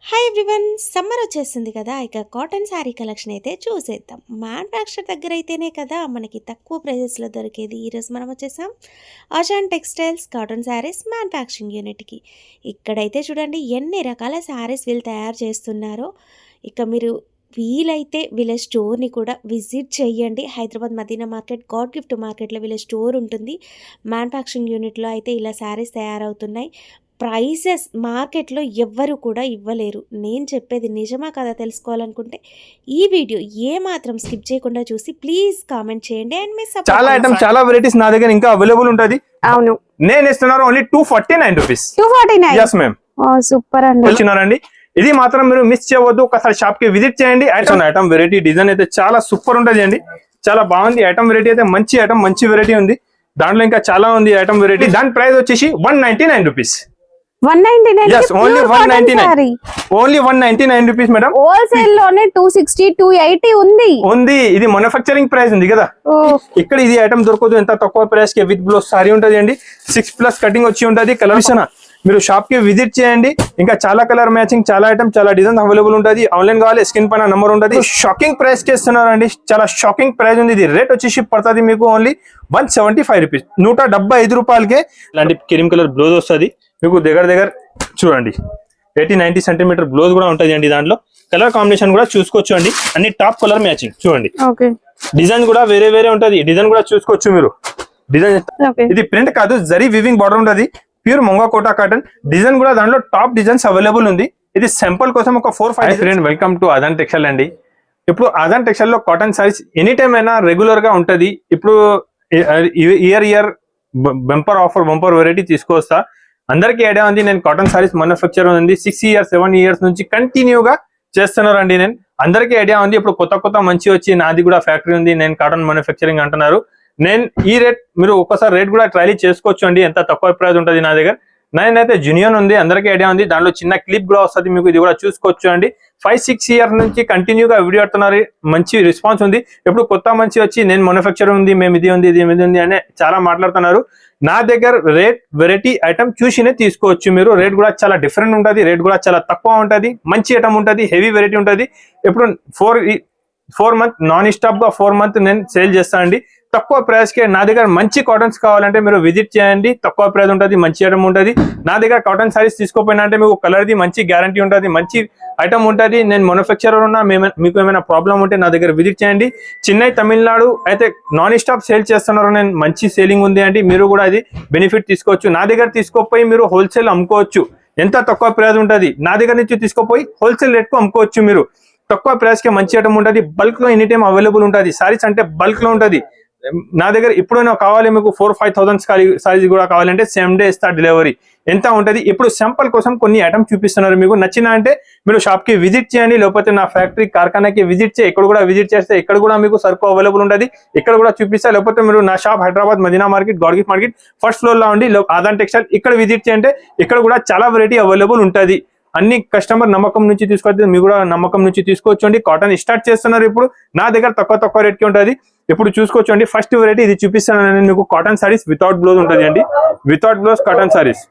Hi everyone, summer వచ్చేస్తుంది కదా. ఇక కాటన్ శారీ కలెక్షన్ అయితే చూసేద్దాం. మ్యానుఫ్యాక్చర్ దగ్గర అయితేనే కదా మనకి తక్కువ ప్రైజెస్లో దొరికేది. ఈరోజు మనం వచ్చేసాం ఆషాన్ టెక్స్టైల్స్ కాటన్ శారీస్ మ్యానుఫ్యాక్చరింగ్ యూనిట్కి. ఇక్కడైతే చూడండి ఎన్ని రకాల శారీస్ వీళ్ళు తయారు చేస్తున్నారో. ఇక మీరు వీలైతే వీళ్ళ స్టోర్ని కూడా విజిట్ చేయండి. Hyderabad Madina market, God Gift మార్కెట్లో వీళ్ళ స్టోర్ ఉంటుంది. మ్యానుఫ్యాక్చరింగ్ యూనిట్లో అయితే ఇలా శారీస్ తయారవుతున్నాయి. ప్రైసెస్ మార్కెట్లో ఎవ్వరు కూడా ఇవ్వలేరు. నేను చెప్పేది నిజమా కదా తెలుసుకోవాలనుకుంటే ఈ వీడియో ఏమాత్రం స్కిప్ చేయకుండా చూసి ప్లీజ్ కామెంట్ చేయండి. And me support. చాలా ఐటమ్స్, చాలా వెరైటీస్ నా దగ్గర ఇంకా అవైలబుల్ ఉంటది. అవును, నేను ఇస్తున్నారు only 249 rupees. 249. yes ma'am. Super అండి. వచ్చినారండి, ఇది మాత్రం మీరు మిస్ చేయవద్దు. ఒకసారి షాప్ కి విజిట్ చేయండి. ఐటమ్ వెరైటీ డిజైన్ అయితే చాలా సూపర్ ఉంటది అండి. చాలా బాగుంది. ఐటమ్ వెరైటీ అయితే మంచి ఐటమ్, మంచి వెరైటీ ఉంది. దాంట్లో ఇంకా చాలా ఉంది ఐటమ్ వెరైటీ. దాని ప్రైస్ వచ్చేసి 199 rupees. 199. yes, only 199. Only 199 rupees madam. Wholesale లోనే 260 280 ఉంది. ఇది మ్యానుఫ్యాక్చరింగ్ ప్రైస్ ఉంది కదా. ఇక్కడ ఇది ఐటమ్ దొరకదు ఎంత తక్కువ ప్రైస్ కి. విత్ బ్లౌజ్ సారీ ఉంటది అండి. 6+ కటింగ్ వచ్చి ఉంటది. కలర్స్ మీరు షాప్ కి విజిట్ చేయండి. ఇంకా చాలా కలర్ మ్యాచింగ్, చాలా ఐటమ్, చాలా డిజైన్ అవైలబుల్ ఉంటుంది. ఆన్లైన్ కావాలి, స్క్రీన్ పైన నంబర్ ఉంటుంది. షాకింగ్ ప్రైస్ కి ఇస్తున్నారండి. చాలా షాకింగ్ ప్రైస్ ఉంది. ఇది రేట్ వచ్చేసి పడుతుంది మీకు ఓన్లీ 175 రూపీస్. 175 రూపాయలకే ఇలాంటి క్రీమ్ కలర్ బ్లౌజ్ వస్తుంది మీకు. దగ్గర చూడండి 80-90 సెంటీమీటర్ బ్లౌజ్ కూడా ఉంటుంది అండి. దాంట్లో కలర్ కాంబినేషన్ కూడా చూసుకోవచ్చు అండి. అన్ని టాప్ కలర్ మ్యాచింగ్ చూడండి. డిజైన్ కూడా వేరే వేరే ఉంటది. డిజైన్ కూడా చూసుకోవచ్చు మీరు. డిజైన్ ఇది ప్రింట్ కాదు, జరీ వివింగ్ బార్డర్ ఉంటది. ప్యూర్ మొంగా కోటా కాటన్. డిజైన్ కూడా దాంట్లో టాప్ డిజైన్స్ అవైలబుల్ ఉంది. ఇది సింపుల్ కోసం ఒక 4-5 friend. Welcome to Aadan textile అండి. ఇప్పుడు ఆదాన్ టెక్స్టైల్ లో కాటన్ సారీస్ ఎనీ టైం అయినా రెగ్యులర్ గా ఉంటది. ఇప్పుడు ఇయర్ బంపర్ వెరైటీ తీసుకొస్తా. అందరికీ ఐడియా ఉంది, నేను కాటన్ సారీస్ మ్యానుఫ్యాక్చర్ ఉంది 6 years 7 years నుంచి కంటిన్యూగా చేస్తున్నారండి. నేను అందరికీ ఐడియా ఉంది. ఇప్పుడు కొత్త మంచి వచ్చి నాది కూడా ఫ్యాక్టరీ ఉంది, నేను కాటన్ మ్యానుఫ్యాక్చరింగ్ అంటున్నారు. నేను ఈ రేట్ మీరు ఒక్కసారి రేట్ కూడా ట్రైల్ చేసుకోవచ్చు అండి. ఎంత తక్కువ ప్రైస్ ఉంటుంది నా దగ్గర. నేనైతే జూనియర్ ఉంది, అందరికీ ఐడియా ఉంది. దాంట్లో చిన్న క్లిప్ కూడా వస్తుంది మీకు. ఇది కూడా చూసుకోవచ్చు అండి. 5-6 years నుంచి కంటిన్యూగా వీడియో ఆడుతున్నారు. మంచి రెస్పాన్స్ ఉంది. ఎప్పుడు కొత్త మంచి వచ్చి నేను మ్యానుఫ్యాక్చర్ ఉంది, మేము ఇది ఉంది అని చాలా మాట్లాడుతున్నారు. నా దగ్గర రేట్ వెరైటీ ఐటమ్ చూసినే తీసుకోవచ్చు మీరు. రేట్ కూడా చాలా డిఫరెంట్ ఉంటుంది. రేట్ కూడా చాలా తక్కువ ఉంటుంది. మంచి ఐటమ్ ఉంటుంది, హెవీ వెరైటీ ఉంటుంది. ఇప్పుడు 4 months నాన్ స్టాప్ గా 4 months నేను సేల్ చేస్తాను అండి. తక్కువ ప్రైస్ కే నా దగ్గర మంచి కాటన్స్ కావాలంటే మీరు విజిట్ చేయండి. తక్కువ ప్రైస్ ఉంటుంది, మంచి ఐటమ్ ఉంటుంది. నా దగ్గర కాటన్ సారీస్ తీసుకోపోయినా అంటే మీకు కలర్ ది మంచి గ్యారంటీ ఉంటుంది, మంచి ఐటమ్ ఉంటుంది. నేను మ్యానుఫ్యాక్చరర్ ఉన్నా, మీకు ఏమైనా ప్రాబ్లం ఉంటే నా దగ్గర విజిట్ చేయండి. చెన్నై తమిళనాడు అయితే నాన్ స్టాప్ సేల్ చేస్తున్నారు. నేను మంచి సేలింగ్ ఉంది అండి. మీరు కూడా అది బెనిఫిట్ తీసుకోవచ్చు. నా దగ్గర తీసుకోపోయి మీరు హోల్సేల్ అమ్ముకోవచ్చు. ఎంత తక్కువ ప్రైస్ ఉంటుంది. నా దగ్గర నుంచి తీసుకోపోయి హోల్సేల్ రేట్ కు అమ్ముకోవచ్చు మీరు. తక్కువ ప్రైస్ కి మంచి ఐటమ్ ఉంటుంది. బల్క్ లో ఎనీ టైం అవైలబుల్ ఉంటుంది. సారీస్ అంటే బల్క్ లో ఉంటుంది. నా దగ్గర ఎప్పుడైనా కావాలి మీకు 4-5,000 సారీస్ కూడా కావాలంటే సేమ్ డే ఇస్తా డెలివరీ. ఎంత ఉంటుంది. ఇప్పుడు శాంపుల్ కోసం కొన్ని ఐటమ్ చూపిస్తున్నారు. మీకు నచ్చిన అంటే మీరు షాప్ కి విజిట్ చేయండి. లేకపోతే నా ఫ్యాక్టరీ కార్ఖానాకి విజిట్ చేయి. ఇక్కడ కూడా విజిట్ చేస్తే ఇక్కడ కూడా మీకు సరుకు అవైలబుల్ ఉంటుంది. ఇక్కడ కూడా చూపిస్తా. లేకపోతే మీరు నా shop Hyderabad Madina market, God Gift market first floor లో ఉండి ఆదాన్ టెక్స్టైల్ ఇక్కడ విజిట్ చేయంటే ఇక్కడ కూడా చాలా వెరైటీ అవైలబుల్ ఉంటుంది. అన్ని కస్టమర్ నమ్మకం నుంచి తీసుకొస్తే మీరు కూడా నమ్మకం నుంచి తీసుకోవచ్చండి. కాటన్ స్టార్ట్ చేస్తున్నారు ఇప్పుడు. నా దగ్గర తక్కువ రేట్ కి ఉంటుంది. ఇప్పుడు చూసుకోవచ్చండి. ఫస్ట్ వెరైటీ ఇది చూపిస్తాను నేను మీకు. కాటన్ సారీస్ వితౌట్ బ్లౌజ్ ఉంటుంది అండి. Without blouse cotton saris,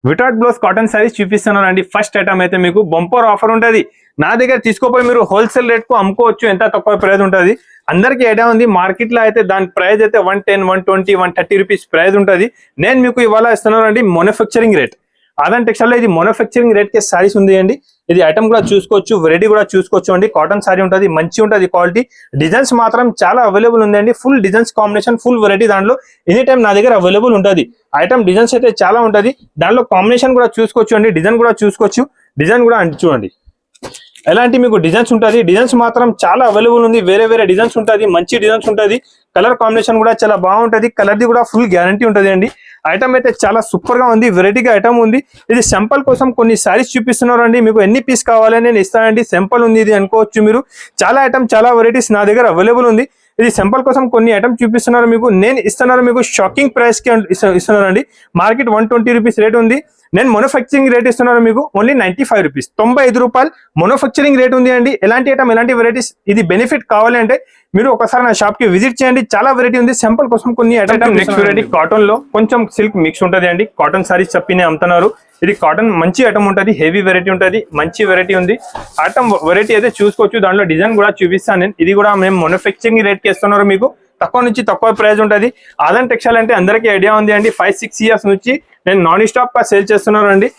without blouse cotton saris చూపిస్తున్నాను అండి. ఫస్ట్ ఐటమ్ అయితే మీకు బంపర్ ఆఫర్ ఉంటుంది. నా దగ్గర తీసుకోపోయి మీరు హోల్సేల్ రేట్ కు అమ్ముకోవచ్చు. ఎంత తక్కువ ప్రైస్ ఉంటుంది. అందరికీ ఐడియా ఉంది. మార్కెట్ లో అయితే దాని ప్రైస్ అయితే 110, 120, 130 రూపీస్ ప్రైస్ ఉంటుంది. నేను మీకు ఇవాళ ఇస్తున్నాను అండి మ్యానుఫ్యాక్చరింగ్ రేట్. ఆదాన్ టెక్స్టైల్ లో ఇది మ్యానుఫ్యాక్చరింగ్ రేట్ కే సారీస్ ఉంది అండి. ఇది ఐటమ్ కూడా చూసుకోవచ్చు, వెరైటీ కూడా చూసుకోవచ్చు అండి. కాటన్ సారీ ఉంటుంది, మంచి ఉంటుంది క్వాలిటీ. డిజైన్స్ మాత్రం చాలా అవైలబుల్ ఉంది అండి. Full designs combination, full variety దాంట్లో ఎనీ టైం నా దగ్గర అవైలబుల్ ఉంటుంది. ఐటమ్ డిజైన్స్ అయితే చాలా ఉంటుంది. దాంట్లో కాంబినేషన్ కూడా చూసుకోవచ్చు అండి. డిజైన్ కూడా చూసుకోవచ్చు. డిజైన్ కూడా చూడండి ఎలాంటి మీకు డిజైన్స్ ఉంటుంది. డిజైన్స్ మాత్రం చాలా అవైలబుల్ ఉంది. వేరే వేరే డిజైన్స్ ఉంటుంది, మంచి డిజైన్స్ ఉంటుంది. కలర్ కాంబినేషన్ కూడా చాలా బాగుంటుంది. కలర్ది కూడా ఫుల్ గ్యారంటీ ఉంటుంది అండి. ఐటమ్ అయితే చాలా సూపర్ గా ఉంది. వెరైటీగా ఐటమ్ ఉంది. ఇది సింపుల్ కోసం కొన్ని సారీస్ చూపిస్తున్నారు అండి. మీకు ఎన్ని పీస్ కావాలని నేను ఇస్తానండి. సింపుల్ ఉంది ఇది అనుకోవచ్చు మీరు. చాలా ఐటమ్, చాలా వెరైటీస్ నా దగ్గర అవైలబుల్ ఉంది. ఇది సింపుల్ కోసం కొన్ని ఐటమ్ చూపిస్తున్నారు మీకు. నేను ఇస్తున్నారు మీకు షాకింగ్ ప్రైస్ కి ఇస్తున్నారు అండి. మార్కెట్ 120 రూపీస్ రేట్ ఉంది. నేను మ్యానుఫ్యాక్చరింగ్ రేట్ ఇస్తున్నాను మీకు ఓన్లీ 95 రూపీస్, 95 రూపాయలు మ్యానుఫ్యాక్చరింగ్ రేట్ ఉంది అండి. ఎలాంటి ఐటమ్ ఎలాంటి వెరైటీస్ ఇది బెనిఫిట్ కావాలి అంటే మీరు ఒకసారి నా షాప్ కి విజిట్ చేయండి. చాలా వెరైటీ ఉంది. సింపుల్ కోసం కొన్ని ఐటమ్. నెక్స్ట్ వెరైటీ కాటన్ లో కొంచెం సిల్క్ మిక్స్ ఉంటది అండి. కాటన్ సారీస్ చెప్పినే అమ్ముతున్నారు. ఇది కాటన్ మంచి ఐటమ్ ఉంటది, హెవీ వెరైటీ ఉంటది, మంచి వెరైటీ ఉంది. ఐటమ్ వెరైటీ అయితే చూసుకోవచ్చు. దాంట్లో డిజైన్ కూడా చూపిస్తాను నేను. ఇది కూడా మేము మ్యానుఫ్యాక్చరింగ్ రేట్ కి ఇస్తున్నారు మీకు. తక్కువ నుంచి తక్కువ ప్రైస్ ఉంటది. ఆదాన్ టెక్స్టైల్ అంటే అందరికీ ఐడియా ఉంది అండి. 5-6 ఇయర్స్ నుంచి నేను నాన్ స్టాప్ గా సేల్ చేస్తున్నాను అండి.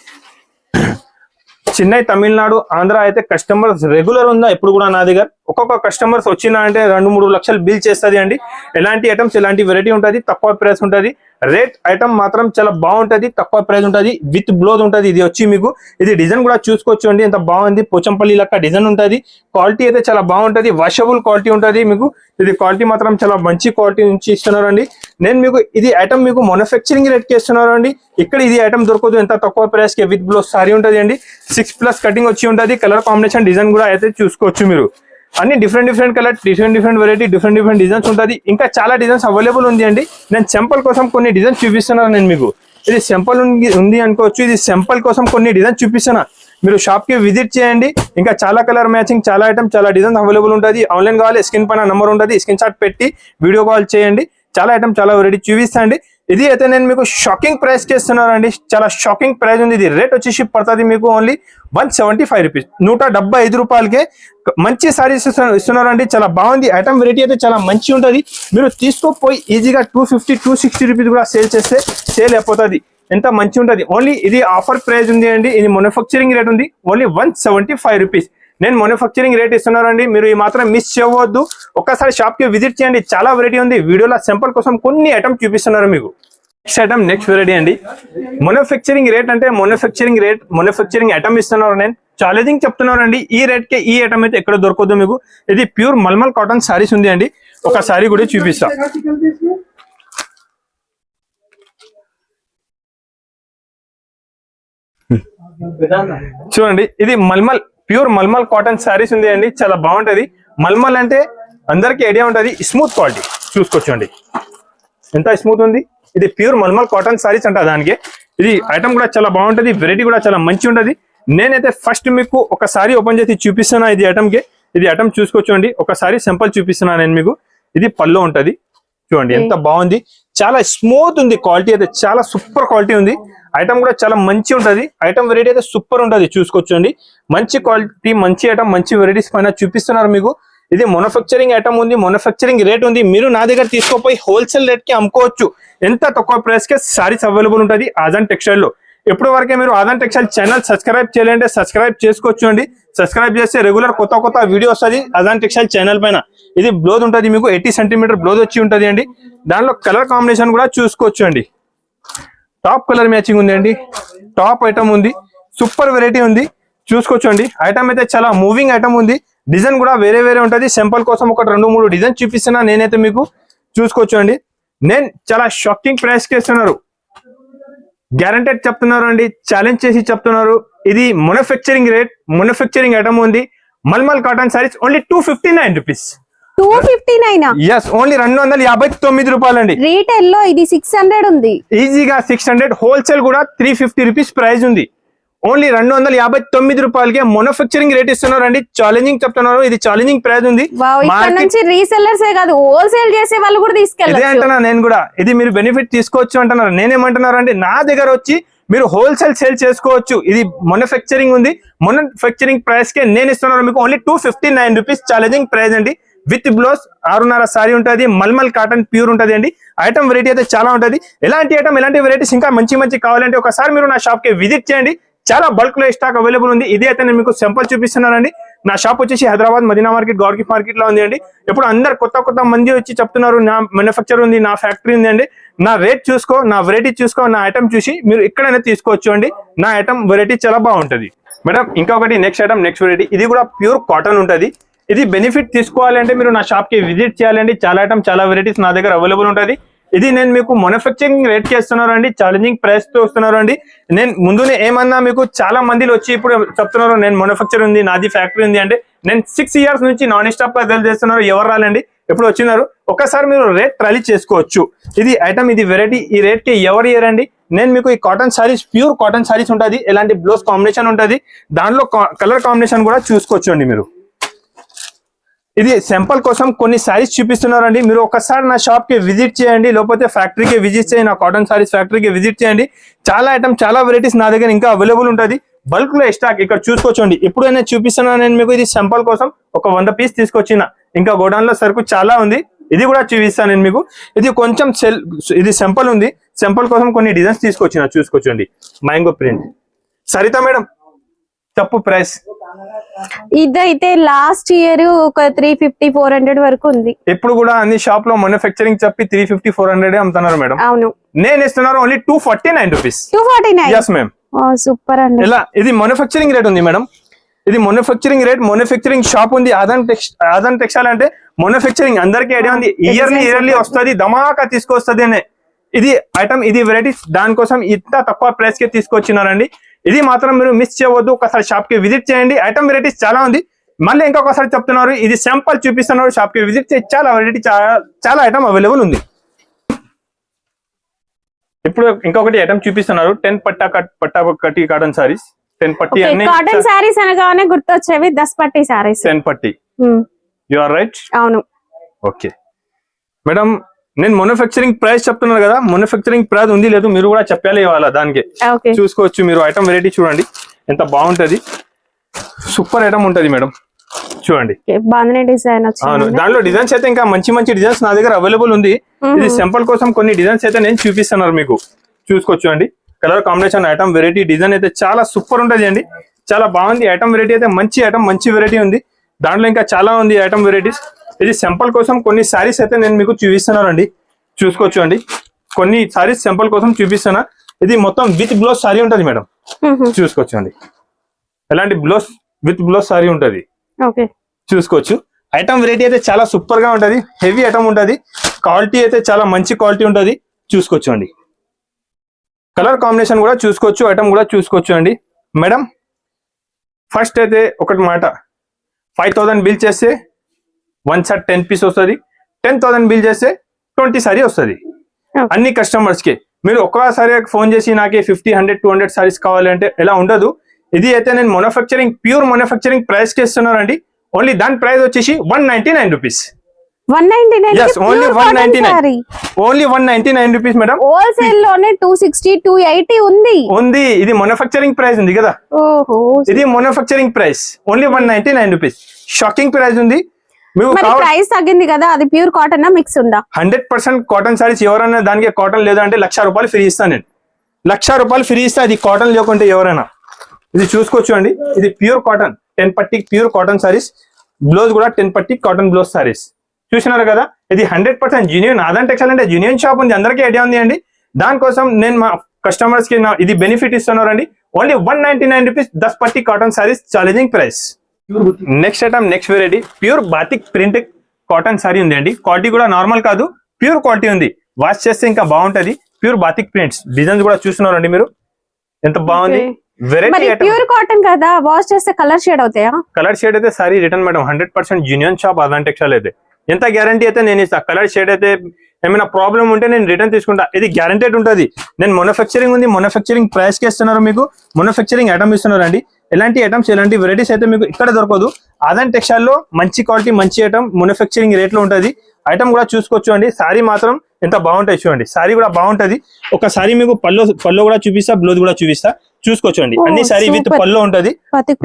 చెన్నై, తమిళనాడు, ఆంధ్ర అయితే కస్టమర్స్ రెగ్యులర్ ఉందా ఎప్పుడు కూడా నా దగ్గర. ఒక్కొక్క కస్టమర్స్ వచ్చినా అంటే 2-3 లక్షలు బిల్ చేస్తుంది అండి. ఎలాంటి ఐటమ్స్ ఎలాంటి వెరైటీ ఉంటుంది, తక్కువ ప్రైస్ ఉంటుంది. రేట్ ఐటమ్ మాత్రం చాలా బాగుంటది, తక్కువ ప్రైస్ ఉంటుంది, విత్ బ్లౌజ్ ఉంటుంది. ఇది వచ్చి మీకు ఇది డిజైన్ కూడా చూసుకోవచ్చు అండి. ఎంత బాగుంది, పోచంపల్లి లెక్క డిజైన్ ఉంటుంది. క్వాలిటీ అయితే చాలా బాగుంటది, వాషబుల్ క్వాలిటీ ఉంటుంది మీకు. ఇది క్వాలిటీ మాత్రం చాలా మంచి క్వాలిటీ నుంచి ఇస్తున్నారు అండి. నేను మీకు ఇది ఐటమ్ మీకు మ్యానుఫ్యాక్చరింగ్ రేట్ కి ఇస్తున్నారు అండి. ఇక్కడ ఇది ఐటమ్ దొరకదు ఎంత తక్కువ ప్రైస్ కి. విత్ బ్లౌజ్ సారీ ఉంటుంది అండి. 6+ కటింగ్ వచ్చి ఉంటుంది. కలర్ కాంబినేషన్ డిజైన్ కూడా అయితే చూసుకోవచ్చు మీరు. అన్ని different colour, different variety, different designs ఉంటుంది. ఇంకా చాలా డిజైన్స్ అవైలబుల్ ఉంది అండి. నేను సింపుల్ కోసం కొన్ని డిజైన్స్ చూపిస్తున్నాను నేను మీకు. ఇది సింపుల్ ఉంది అనుకోవచ్చు. ఇది సింపుల్ కోసం కొన్ని డిజైన్స్ చూపిస్తున్నా. మీరు షాప్ కి విజిట్ చేయండి. ఇంకా చాలా కలర్ మ్యాచింగ్, చాలా ఐటమ్, చాలా డిజైన్స్ అవైలబుల్ ఉంటుంది. ఆన్లైన్ కావాలి, స్క్రీన్ పైన నంబర్ ఉంటుంది, స్క్రీన్ షాట్ పెట్టి వీడియో కాల్ చేయండి. చాలా ఐటమ్, చాలా వెరైటీ చూపిస్తాండి. ఇది అయితే నేను మీకు షాకింగ్ ప్రైస్ కి ఇస్తున్నానండి. చాలా షాకింగ్ ప్రైస్ ఉంది. ఇది రేట్ వచ్చేసి పడుతుంది మీకు ఓన్లీ 175 రూపీస్, 175 రూపాయలకే మంచి సారీస్ ఇస్తున్నారండి. చాలా బాగుంది ఐటమ్. వెరైటీ అయితే చాలా మంచి ఉంటుంది. మీరు తీసుకోపోయి ఈజీగా 250-260 రూపీస్ కూడా సేల్ చేస్తే సేల్ అయిపోతుంది. ఎంత మంచి ఉంటుంది. ఓన్లీ ఇది ఆఫర్ ప్రైస్ ఉంది అండి. ఇది మ్యానుఫ్యాక్చరింగ్ రేట్ ఉంది ఓన్లీ 175 రూపీస్. నేను మ్యానుఫ్యాక్చరింగ్ రేట్ ఇస్తున్నానండి. మీరు ఈ మాత్రం మిస్ చేయవద్దు. ఒక్కసారి షాప్ కి విజిట్ చేయండి. చాలా వెరైటీ ఉంది. వీడియోలో సింపుల్ కోసం కొన్ని ఐటమ్ చూపిస్తున్నారు మీకు. నెక్స్ట్ ఐటమ్, నెక్స్ట్ వెరైటీ అండి. మ్యానుఫ్యాక్చరింగ్ రేట్ అంటే మ్యానుఫ్యాక్చరింగ్ ఐటమ్ ఇస్తున్నారు. నేను ఛాలెంజింగ్ చెప్తున్నానండి. ఈ రేట్ కి ఈ ఐటమ్ అయితే ఎక్కడ దొరకదు మీకు. ఇది ప్యూర్ మల్మల్ కాటన్ సారీస్ ఉంది అండి. ఒక సారీ కూడా చూపిస్తా. చూడండి, ఇది మల్మల్, ప్యూర్ మల్మల్ కాటన్ సారీస్ ఉంది అండి. చాలా బాగుంటది. మల్మల్ అంటే అందరికి ఐడియా ఉంటది, స్మూత్ క్వాలిటీ. చూసుకోవచ్చండి ఎంత స్మూత్ ఉంది. ఇది ప్యూర్ మల్మల్ కాటన్ సారీస్ అంట దానికి. ఇది ఐటమ్ కూడా చాలా బాగుంటది, వెరైటీ కూడా చాలా మంచి ఉంటది. నేనైతే ఫస్ట్ మీకు ఒక సారీ ఓపెన్ చేసి చూపిస్తున్నా. ఇది ఐటమ్ కి, ఇది ఐటమ్ చూసుకోవచ్చండి. ఒకసారి సింపుల్ చూపిస్తున్నా నేను మీకు. ఇది పళ్ళు ఉంటది. చూడండి ఎంత బాగుంది, చాలా స్మూత్ ఉంది. క్వాలిటీ అయితే చాలా సూపర్ క్వాలిటీ ఉంది. ఐటమ్ కూడా చాలా మంచి ఉంటది. ఐటమ్ వెరైటీ అయితే సూపర్ ఉంటది. చూసుకోవచ్చండి, మంచి క్వాలిటీ, మంచి ఐటమ్, మంచి వెరైటీస్ పైన చూపిస్తున్నారు మీకు. ఇది మ్యానుఫ్యాక్చరింగ్ ఐటమ్ ఉంది, మ్యానుఫ్యాక్చరింగ్ రేట్ ఉంది. మీరు నా దగ్గర తీసుకోపోయి హోల్సేల్ రేట్ కి అమ్ముకోవచ్చు. ఎంత తక్కువ ప్రైస్ కి సారీస్ అవైలబుల్ ఉంటది ఆదాన్ టెక్స్టైల్ లో. ఎప్పటి వరకే మీరు ఆదాన్ టెక్స్టైల్ ఛానల్ సబ్స్క్రైబ్ చేయాలంటే సబ్స్క్రైబ్ చేసుకోవచ్చు అండి. సబ్స్క్రైబ్ చేస్తే రెగ్యులర్ కొత్త వీడియో వస్తుంది ఆదాన్ టెక్స్టైల్ ఛానల్ పైన. ఇది బ్లౌజ్ ఉంటుంది మీకు, 80 సెంటీమీటర్ బ్లౌజ్ వచ్చి ఉంటది అండి. దాంట్లో కలర్ కాంబినేషన్ కూడా చూసుకోవచ్చు అండి. టాప్ కలర్ మ్యాచింగ్ ఉంది అండి. టాప్ ఐటమ్ ఉంది, సూపర్ వెరైటీ ఉంది. చూసుకోవచ్చు అండి. ఐటమ్ అయితే చాలా మూవింగ్ ఐటమ్ ఉంది. డిజైన్ కూడా వేరే ఉంటది. సింపుల్ కోసం ఒక 2-3 డిజైన్ చూపిస్తున్నా నేనైతే మీకు. చూసుకోవచ్చు అండి. నేను చాలా షాకింగ్ ప్రైస్ కి ఇస్తున్నారు. గ్యారంటెడ్ చెప్తున్నారు అండి, ఛాలెంజ్ చేసి చెప్తున్నారు. ఇది మ్యానుఫ్యాక్చరింగ్ రేట్, మ్యానుఫ్యాక్చరింగ్ ఐటమ్ ఉంది. Mulmul cotton saris only 259 rupees. 259 yes, only 259 రూపాయలు అండి. రీటైల్ లో ఇది 600 ఉంది. ఈజీగా 600. హోల్సేల్ కూడా 350 రూపీస్ ప్రైస్ ఉంది. ఓన్లీ 259 రూపాయలకి మ్యానుఫ్యాక్చరింగ్ రేట్ ఇస్తున్నారు అండి. ఛాలెంజింగ్ చెప్తున్నారు. ఇది ఛాలెంజింగ్ ప్రైస్ ఉంది. రీసెల్లర్స్ కాదు, హోల్సేల్ చేసే వాళ్ళు కూడా తీసుకెళ్ళాలి అంటున్నా నేను కూడా. ఇది మీరు బెనిఫిట్ తీసుకోవచ్చు అంటున్నారు. నేనేమంటున్నారు అంటే నా దగ్గర వచ్చి మీరు హోల్సేల్ సేల్ చేసుకోవచ్చు. ఇది మ్యానుఫ్యాక్చరింగ్ ఉంది. మ్యానుఫ్యాక్చరింగ్ ప్రైస్ కే నేను ఇస్తున్నాను మీకు ఓన్లీ 259 రూపీస్. ఛాలెంజింగ్ ప్రైస్ అండి. విత్ బ్లౌజ్ 6.5 సారీ ఉంటుంది. మల్మల్ కాటన్ ప్యూర్ ఉంటుంది అండి. ఐటమ్ వెరైటీ అయితే చాలా ఉంటుంది. ఎలాంటి ఐటమ్, ఎలాంటి వెరైటీస్ ఇంకా మంచి కావాలంటే ఒకసారి మీరు నా షాప్ కి విజిట్ చేయండి. చాలా బల్క్ లో స్టాక్ అవైలబుల్ ఉంది. ఇది అయితే నేను మీకు సింపుల్ చూపిస్తున్నానండి. నా షాప్ వచ్చేసి హైదరాబాద్ మదీనా మార్కెట్, గౌర్కి మార్కెట్ లో ఉంది అండి. ఇప్పుడు అందరు కొత్త మంది వచ్చి చెప్తున్నారు నా మ్యానుఫ్యాక్చర్ ఉంది, నా ఫ్యాక్టరీ ఉంది అండి. నా రేట్ చూసుకో, నా వెరైటీ చూసుకో, నా ఐటమ్ చూసి మీరు ఎక్కడైనా తీసుకోవచ్చు అండి. నా ఐటమ్ వెరైటీ చాలా బాగుంటది. మేడం ఇంకొకటి నెక్స్ట్ ఐటమ్, నెక్స్ట్ వెరైటీ. ఇది కూడా ప్యూర్ కాటన్ ఉంటది. ఇది బెనిఫిట్ తీసుకోవాలంటే మీరు నా షాప్ కి విజిట్ చేయాలండి. చాలా ఐటమ్, చాలా వెరైటీస్ నా దగ్గర అవైలబుల్ ఉంటుంది. ఇది నేను మీకు మ్యానుఫ్యాక్చరింగ్ రేట్ కి ఇస్తున్నారు అండి. ఛాలెంజింగ్ ప్రైస్ తో వస్తున్నారు అండి. నేను ముందునే ఏమన్నా మీకు చాలా మందిలో వచ్చి ఇప్పుడు చెప్తున్నారు నేను మ్యానుఫ్యాక్చర్ ఉంది, నాది ఫ్యాక్టరీ ఉంది అంటే. నేను 6 ఇయర్స్ నుంచి నాన్ స్టాప్ గా సేల్ చేస్తున్నారు. ఎవరు రాలండి, ఎప్పుడు వచ్చినారు ఒకసారి మీరు రేట్ ట్రయల్ చేసుకోవచ్చు. ఇది ఐటమ్, ఇది వెరైటీ, ఈ రేట్ కి ఎవరు ఇయ్యరండి. నేను మీకు ఈ cotton saris, pure cotton saris ఉంటుంది, ఎలాంటి బ్లౌజ్ కాంబినేషన్ ఉంటుంది, దాంట్లో కలర్ కాంబినేషన్ కూడా చూసుకోవచ్చు అండి మీరు. ఇది సింపుల్ కోసం కొన్ని సారీస్ చూపిస్తున్నారండి. మీరు ఒకసారి నా షాప్ కి విజిట్ చేయండి, లేకపోతే ఫ్యాక్టరీకి విజిట్ చేయండి, నా కాటన్ సారీస్ ఫ్యాక్టరీకి విజిట్ చేయండి. చాలా ఐటమ్, చాలా వెరైటీస్ నా దగ్గర ఇంకా అవైలబుల్ ఉంటుంది. బల్క్ లో స్టాక్ ఇక్కడ చూసుకోవచ్చండి. ఎప్పుడైనా చూపిస్తున్నా నేను మీకు. ఇది సింపుల్ కోసం ఒక 100 పీస్ తీసుకొచ్చిన, ఇంకా గోడౌన్ లో సరుకు చాలా ఉంది, ఇది కూడా చూపిస్తాను నేను మీకు. ఇది కొంచెం ఇది సింపుల్ ఉంది, సింపుల్ కోసం కొన్ని డిజైన్స్ తీసుకొచ్చిన, చూసుకోవచ్చండి. Mango print. సరిత మేడం చెప్పు ప్రైస్. ఇదైతే లాస్ట్ ఇయర్ ఒక 350-400 వరకు ఉంది. ఇప్పుడు కూడా అన్ని షాప్ లో మ్యానుఫ్యాక్చరింగ్ చెప్పి 350-400 అమ్ముతున్నారు మేడం. అవును, నేను ఇస్తున్నారు only 249 rupees. 249. Yes ma'am. Super అండి. ఇలా ఇది మ్యానుఫ్యాక్చరింగ్ రేట్ ఉంది మేడం. ఇది మ్యానుఫ్యాక్చరింగ్ రేట్, మ్యానుఫ్యాక్చరింగ్ షాప్ ఉంది. ఆదాన్ టెక్స్టైల్ అంటే మ్యానుఫ్యాక్చరింగ్ అందరికీ ఐడియా ఉంది. ఇయర్లీ వస్తుంది, ధమాకా తీసుకొస్తుంది. ఇది ఐటమ్, ఇది వెరైటీస్, దానికోసం ఇంత తక్కువ ప్రైస్ కి తీసుకొచ్చినారండి. ఇది మాత్రం మీరు మిస్ చేయవద్దు. ఒకసారి షాప్ కి విజిట్ చేయండి. ఐటమ్ వెరైటీస్ చాలా ఉంది. మళ్ళీ ఇంకొకసారి చెప్తున్నారు, ఇది శాంపుల్ చూపిస్తున్నారు. షాప్ కి విజిట్ చేసి చాలా వెరైటీ, చాలా ఐటమ్ అవైలబుల్ ఉంది. ఇప్పుడు ఇంకొకటి ఐటమ్ చూపిస్తున్నారు, 10 పట్టా కట్టి కాటన్ సారీస్. 10 పట్టి అన్ని కాటన్ సారీస్ అనగానే గుర్తొచ్చేవి 10 పట్టి సారీస్. 10 పట్టి. You are right. అవును. ఓకే మేడం, నేను మ్యానుఫ్యాక్చరింగ్ ప్రైస్ చెప్తున్నాను కదా, మ్యానుఫ్యాక్చరింగ్ ప్రైస్ ఉంది లేదు మీరు కూడా చెప్పాలి ఇవాళ. దానికి చూసుకోవచ్చు మీరు. ఐటమ్ వెరైటీ చూడండి ఎంత బాగుంటది, సూపర్ ఐటమ్ ఉంటది మేడం. చూడండి డిజైన్. దాంట్లో డిజైన్స్ అయితే ఇంకా మంచి మంచి డిజైన్స్ నా దగ్గర అవైలబుల్ ఉంది. ఇది సింపుల్ కోసం కొన్ని డిజైన్స్ అయితే నేను చూపిస్తున్నారు మీకు, చూసుకోవచ్చు అండి. Colour combination, item variety, design అయితే చాలా సూపర్ ఉంటది అండి. చాలా బాగుంది ఐటమ్ వెరైటీ అయితే. మంచి ఐటమ్, మంచి వెరైటీ ఉంది. దాంట్లో ఇంకా చాలా ఉంది ఐటమ్ వెరైటీస్. ఇది సింపుల్ కోసం కొన్ని సారీస్ అయితే నేను మీకు చూపిస్తున్నాను అండి, చూసుకోవచ్చు అండి. కొన్ని సారీస్ సింపుల్ కోసం చూపిస్తున్నా. ఇది మొత్తం విత్ బ్లౌజ్ సారీ ఉంటది మేడం, చూసుకోవచ్చు అండి. ఎలాంటి బ్లౌజ్, విత్ బ్లౌజ్ సారీ ఉంటది, చూసుకోవచ్చు. ఐటమ్ వెరైటీ అయితే చాలా సూపర్ గా ఉంటది, హెవీ ఐటమ్ ఉంటది. క్వాలిటీ అయితే చాలా మంచి క్వాలిటీ ఉంటది, చూసుకోవచ్చు అండి. కలర్ కాంబినేషన్ కూడా చూసుకోవచ్చు, ఐటమ్ కూడా చూసుకోవచ్చు అండి. మేడం ఫస్ట్ అయితే ఒకటి మాట, 5000 బిల్ చేస్తే 1 సెట్ 10 పీస్ వస్తుంది. 10,000 బిల్ చేస్తే 20 సారీ వస్తుంది అన్ని కస్టమర్స్ కి. మీరు ఒక్కసారి ఫోన్ చేసి నాకు 50, 100, 200 సారీస్ కావాలంటే ఎలా ఉండదు. ఇది అయితే నేను మ్యానుఫ్యాక్చరింగ్, ప్యూర్ మ్యానుఫ్యాక్చరింగ్ ప్రైస్ కి ఇస్తున్నానండి. ఓన్లీ దాని ప్రైస్ వచ్చేసి 199 rupees. 199. yes, only 199. Only 199 rupees madam. Wholesale లోనే 260, 280 ఉంది. ఇది మ్యానుఫ్యాక్చరింగ్ ప్రైస్ ఉంది కదా. ఓహో, ఇది manufacturing price only 199 rupees. Shocking price ఉంది. ప్రైస్ తగ్గింది కదా, అది ప్యూర్ కాటన్ మిక్స్ ఉందా? 100% కాటన్ సారీస్. ఎవరైనా దానికి కాటన్ లేదా అంటే 1,00,000 రూపాయలు ఫ్రీ ఇస్తాను నేను. 1,00,000 రూపాయలు ఫ్రీ ఇస్తా అది కాటన్ లేకుంటే ఎవరైనా. ఇది చూసుకోవచ్చు అండి. ఇది ప్యూర్ కాటన్ 10 పట్టి ప్యూర్ కాటన్ సారీస్. బ్లౌజ్ కూడా 10 పట్టి కాటన్ బ్లౌజ్ సారీస్. చూసినారు కదా, ఇది 100% జెన్యూన్. ఆదాన్ టెక్స్టైల్ అంటే జెన్యూన్ షాప్ ఉంది, అందరికీ ఐడియా ఉంది అండి. దానికోసం నేను మా కస్టమర్స్ కి ఇది బెనిఫిట్ ఇస్తున్నారండి. ఓన్లీ 199 రూపీస్ 10 పట్టి cotton saris, challenging price. Next item, next variety, pure batik print cotton sorry ఉంది అండి. క్వాలిటీ కూడా నార్మల్ కాదు, ప్యూర్ క్వాలిటీ ఉంది. వాష్ చేస్తే ఇంకా బాగుంటది. ప్యూర్ బాతిక్ ప్రింట్స్, డిజైన్స్ కూడా చూస్తున్నారండి మీరు ఎంత బాగుంది. వెరైటీ ప్యూర్ కాటన్ కదా, వాష్ చేస్తే కలర్ షేడ్ అవుతాయా? కలర్ షేడ్ అయితే sari return madam. 100% genuine shop Aadhan textile అయితే. ఎంత గ్యారంటీ అయితే నేను ఇస్తా. కలర్ షేడ్ అయితే ఏమైనా ప్రాబ్లం ఉంటే నేను రిటర్న్ తీసుకుంటా, ఇది గ్యారంటెడ్ ఉంటుంది. నేను మ్యానుఫ్యాక్చరింగ్ ఉంది, మ్యానుఫ్యాక్చరింగ్ ప్రైస్ కి ఇస్తున్నారు మీకు. మ్యానుఫ్యాక్చరింగ్ ఐటమ్ ఇస్తున్నారు అండి. ఎలాంటి ఐటమ్స్, ఎలాంటి వెరైటీస్ అయితే మీకు ఇక్కడ దొరకదు. ఆదాన్ టెక్స్టైల్ లో మంచి క్వాలిటీ, మంచి ఐటమ్ మ్యానుఫ్యాక్చరింగ్ రేట్ లో ఉంటుంది. ఐటమ్ కూడా చూసుకోవచ్చు అండి. సారీ మాత్రం ఎంత బాగుంటాయి చూడండి. సారీ కూడా బాగుంటది. ఒక సారీ మీకు పల్లో కూడా చూపిస్తా, బ్లౌజ్ కూడా చూపిస్తా, చూసుకోవచ్చు అండి. అన్ని సారీ విత్ పల్లో ఉంటది, బాతిక్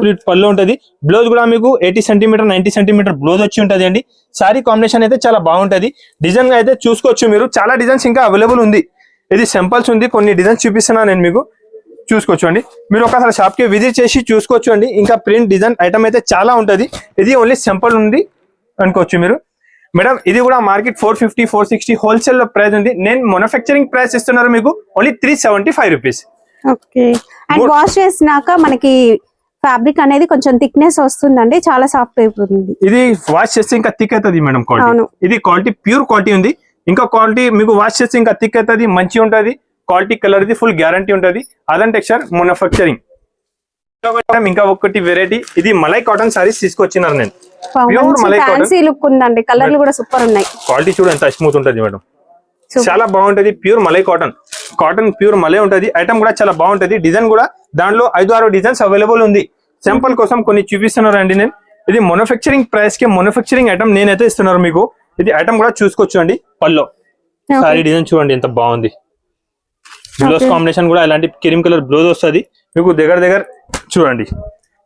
ప్రింట్ పల్లో ఉంటది. బ్లౌజ్ కూడా మీకు 80 సెంటీమీటర్ 90 సెంటీమీటర్ బ్లౌజ్ వచ్చి ఉంటది అండి. సారీ కాంబినేషన్ అయితే చాలా బాగుంటది. డిజైన్ అయితే చూసుకోవచ్చు మీరు. చాలా డిజైన్స్ ఇంకా అవైలబుల్ ఉంది. ఇది సింపుల్స్ ఉంది, కొన్ని డిజైన్స్ చూపిస్తున్నాను నేను మీకు, చూసుకోవచ్చు అండి. మీరు ఒకసారి షాప్ కి విజిట్ చేసి చూసుకోవచ్చు అండి. ఇంకా ప్రింట్ డిజైన్ ఐటమ్ అయితే చాలా ఉంటది. ఇది ఓన్లీ సింపుల్ ఉంది అనుకోవచ్చు మీరు. మేడం ఇది కూడా మార్కెట్ 450, 460 హోల్సేల్ లో ప్రైస్ ఉంది. నేను మ్యానుఫ్యాక్చరింగ్ ప్రైస్ ఇస్తున్నారు మీకు only 375 rupees. Okay. And wash చేసినాక మనకి ఫ్యాబ్రిక్ అనేది కొంచెం థిక్నెస్ వస్తుందండి, చాలా సాఫ్ట్ అయిపోతుంది. ఇది వాష్ చేస్తే ఇంకా థిక్ అవుతుంది మేడం క్వాలిటీ. ఇది క్వాలిటీ ప్యూర్ క్వాలిటీ ఉంది. ఇంకా క్వాలిటీ మీకు వాష్ చేస్తే ఇంకా థిక్ అవుతుంది, మంచి ఉంటది. క్వాలిటీ కలర్ ఇది ఫుల్ గ్యారంటీ ఉంటది. Aadan textile manufacturing. ఇంకా ఒకటి వెరైటీ, ఇది మలై కాటన్ సారీస్ తీసుకొచ్చినారు నేను. Pure malai cotton, fancy look ఉందండి, కలర్లు కూడా సూపర్ ఉన్నాయి. క్వాలిటీ చూడు ఎంత స్మూత్ ఉంటది మేడం, చాలా బాగుంటది. Pure malai cotton, cotton pure malai ఉంటది. ఐటమ్ కూడా చాలా బాగుంటది. డిజైన్ కూడా దాంట్లో 5-6 డిజైన్స్ అవైలబుల్ ఉంది. శాంపుల్ కోసం కొన్ని చూపిస్తున్నారు అండి నేను. ఇది మ్యానుఫ్యాక్చరింగ్ ప్రైస్ కి మ్యానుఫ్యాక్చరింగ్ ఐటమ్ నేనైతే ఇస్తున్నారు మీకు. ఇది ఐటమ్ కూడా చూసుకోవచ్చు అండి. పల్లో సారీ డిజైన్ చూడండి ఎంత బాగుంది. బ్లౌజ్ కాంబినేషన్ కూడా ఇలాంటి క్రీమ్ కలర్ బ్లౌజ్ వస్తుంది మీకు. దగ్గర చూడండి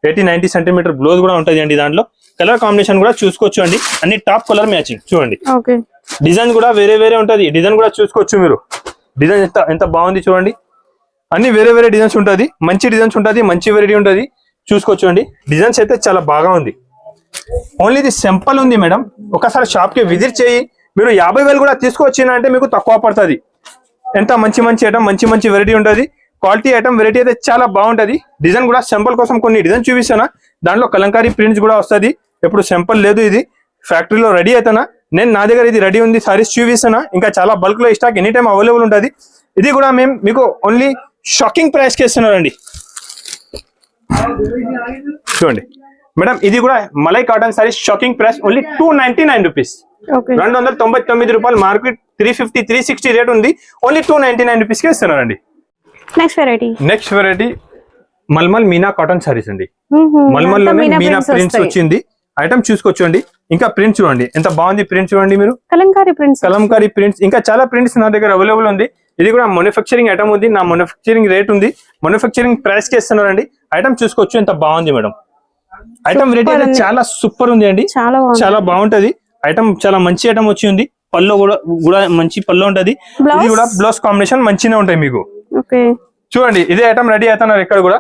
80-90 సెంటీమీటర్ బ్లౌజ్ కూడా ఉంటది అండి. దాంట్లో కలర్ కాంబినేషన్ కూడా చూసుకోవచ్చు అండి. అన్ని టాప్ కలర్ మ్యాచింగ్ చూడండి. డిజైన్ కూడా వేరే ఉంటది. డిజైన్ కూడా చూసుకోవచ్చు మీరు. డిజైన్ ఎంత బాగుంది చూడండి. అన్ని వేరే డిజైన్స్ ఉంటది. మంచి డిజైన్స్ ఉంటది, మంచి వెరైటీ ఉంటది. చూసుకోవచ్చు అండి. డిజైన్స్ అయితే చాలా బాగా ఉంది. ఓన్లీ ఇది సింపుల్ ఉంది మేడం. ఒకసారి షాప్ కి విజిట్ చేయి. మీరు 50,000 కూడా తీసుకొచ్చినా అంటే మీకు తక్కువ పడుతుంది. ఎంత మంచి ఐటమ్, మంచి వెరైటీ ఉంటది. క్వాలిటీ ఐటమ్ వెరైటీ అయితే చాలా బాగుంటది. డిజైన్ కూడా సింపుల్ కోసం కొన్ని డిజైన్ చూపిస్తానా. దాంట్లో కలంకారీ ప్రింట్స్ కూడా వస్తుంది. ఎప్పుడు సింపుల్ లేదు, ఇది ఫ్యాక్టరీలో రెడీ అవుతానా. నేను నా దగ్గర ఇది రెడీ ఉంది సారీస్ చూపిస్తానా. ఇంకా చాలా బల్క్ లో స్టాక్ ఎనీ టైం అవైలబుల్ ఉంటది. ఇది కూడా మేము మీకు ఓన్లీ షాకింగ్ ప్రైస్ కి ఇస్తున్నారండి. చూడండి మేడం, ఇది కూడా మలై cotton saris shocking price only 299 rupees. 299 రూపాయలు. మార్కెట్ 350-360 రేట్ ఉంది. ఓన్లీ 299 రూపీస్ కి ఇస్తున్నారండి. నెక్స్ట్ వెరైటీ మల్మల్ మీనా కాటన్ సారీస్ అండి. మల్మల్ లోనే మీనా ప్రింట్స్ వచ్చింది. ఐటమ్ చూసుకోవచ్చు అండి. ఇంకా ప్రింట్ చూడండి ఎంత బాగుంది. ప్రింట్ చూడండి మీరు, కలంకారీ ప్రింట్స్. ఇంకా చాలా ప్రింట్స్ నా దగ్గర అవైలబుల్ ఉంది. ఇది కూడా మ్యానుఫ్యాక్చరింగ్ ఐటమ్ ఉంది. నా మ్యానుఫ్యాక్చరింగ్ రేట్ ఉంది. మ్యానుఫ్యాక్చరింగ్ ప్రైస్ కి ఇస్తున్నారండి. ఐటమ్ చూసుకోవచ్చు ఎంత బాగుంది మేడం. ఐటమ్ వెరైటీ అయితే చాలా సూపర్ ఉంది అండి. చాలా బాగుంటది. ఐటమ్ చాలా మంచి ఐటమ్ వచ్చి ఉంది. పల్లో కూడా మంచి పల్లో ఉంటది. ఇది కూడా బ్లౌజ్ కాంబినేషన్ మంచిగా ఉంటాయి మీకు. చూడండి ఇదే ఐటమ్ రెడీ అవుతున్నారు. ఇక్కడ కూడా